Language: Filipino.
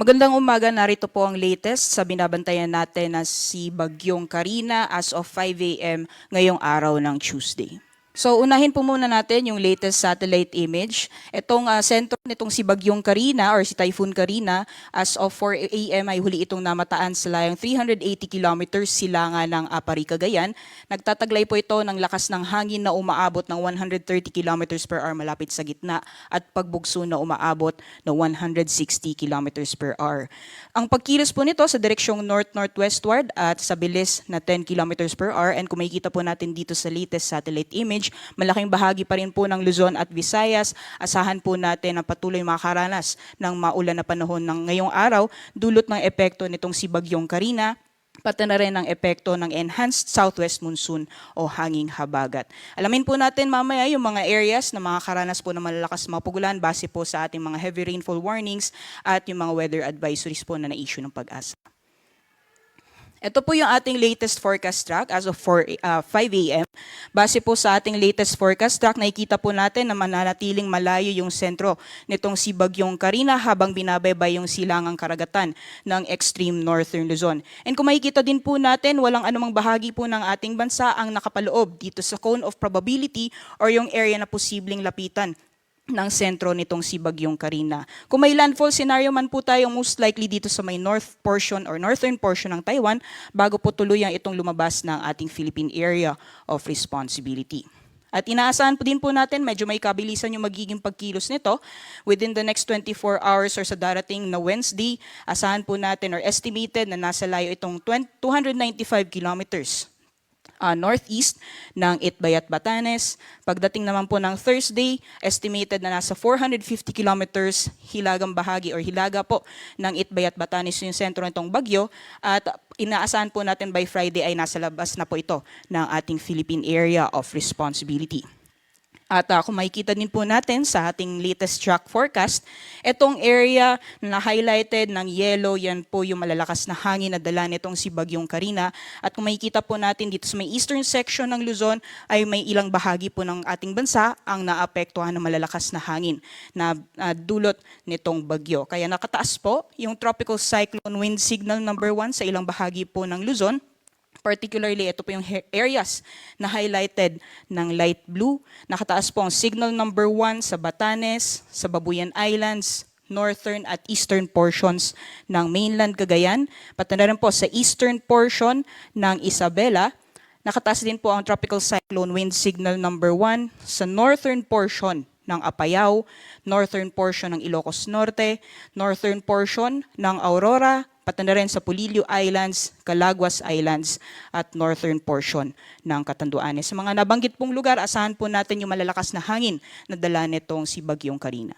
Magandang umaga, narito po ang latest sa binabantayan natin na si Bagyong Karina as of 5 a.m. ngayong araw ng Tuesday. So unahin po muna natin yung latest satellite image. Itong sentro nitong si Bagyong Karina or si Typhoon Karina as of 4 a.m. ay huli itong namataan sa layang 380 kilometers silangan ng Apari, Cagayan. Nagtataglay po ito ng lakas ng hangin na umaabot ng 130 kilometers per hour malapit sa gitna at pagbugso na umaabot ng 160 kilometers per hour. Ang pagkilos po nito sa direksyong north-northwestward at sa bilis na 10 kilometers per hour, and kung makikita po natin dito sa latest satellite image, malaking bahagi pa rin po ng Luzon at Visayas. Asahan po natin na patuloy makaranas ng maulan na panahon ng ngayong araw, dulot ng epekto nitong si Bagyong Karina, pati na rin ang epekto ng enhanced southwest monsoon o hanging habagat. Alamin po natin mamaya yung mga areas na makakaranas po ng malalakas mga pagulan base po sa ating mga heavy rainfall warnings at yung mga weather advisories po na na-issue ng Pag-asa. Ito po yung ating latest forecast track as of 5 a.m. Base po sa ating latest forecast track, nakikita po natin na mananatiling malayo yung sentro nitong si Bagyong Karina habang binabaybay yung silangang karagatan ng extreme northern Luzon. And kung makikita din po natin, walang anumang bahagi po ng ating bansa ang nakapaloob dito sa cone of probability or yung area na posibleng lapitan ng sentro nitong si Bagyong Karina. Kung may landfall scenario man po tayo, most likely dito sa may north portion or northern portion ng Taiwan bago po tuluyang itong lumabas ng ating Philippine Area of Responsibility. At inaasahan po din po natin, medyo may kabilisan yung magiging pagkilos nito within the next 24 hours or sa darating na Wednesday. Asahan po natin or estimated na nasa layo itong 295 kilometers northeast ng Itbayat, Batanes. Pagdating naman po ng Thursday, estimated na nasa 450 kilometers hilagang bahagi or hilaga po ng Itbayat, Batanes yung sentro nitong bagyo, at inaasahan po natin by Friday ay nasa labas na po ito ng ating Philippine Area of Responsibility. At kung makikita din po natin sa ating latest track forecast, itong area na highlighted ng yellow, yan po yung malalakas na hangin na dala nitong si Bagyong Karina. At kung makikita po natin dito sa may eastern section ng Luzon, ay may ilang bahagi po ng ating bansa ang naapektuhan ng malalakas na hangin na dulot nitong bagyo. Kaya nakataas po yung tropical cyclone wind signal number 1 sa ilang bahagi po ng Luzon. Particularly, ito po yung areas na highlighted ng light blue. Nakataas po ang signal number 1 sa Batanes, sa Babuyan Islands, northern at eastern portions ng mainland Cagayan. Pati na rin po sa eastern portion ng Isabela. Nakataas din po ang tropical cyclone wind signal number 1 sa northern portion ng Apayao, northern portion ng Ilocos Norte, northern portion ng Aurora, pati na rin sa Polillo Islands, Calaguas Islands, at northern portion ng Catanduanes. Sa mga nabanggit pong lugar, asahan po natin yung malalakas na hangin na dala nitong si Bagyong Karina.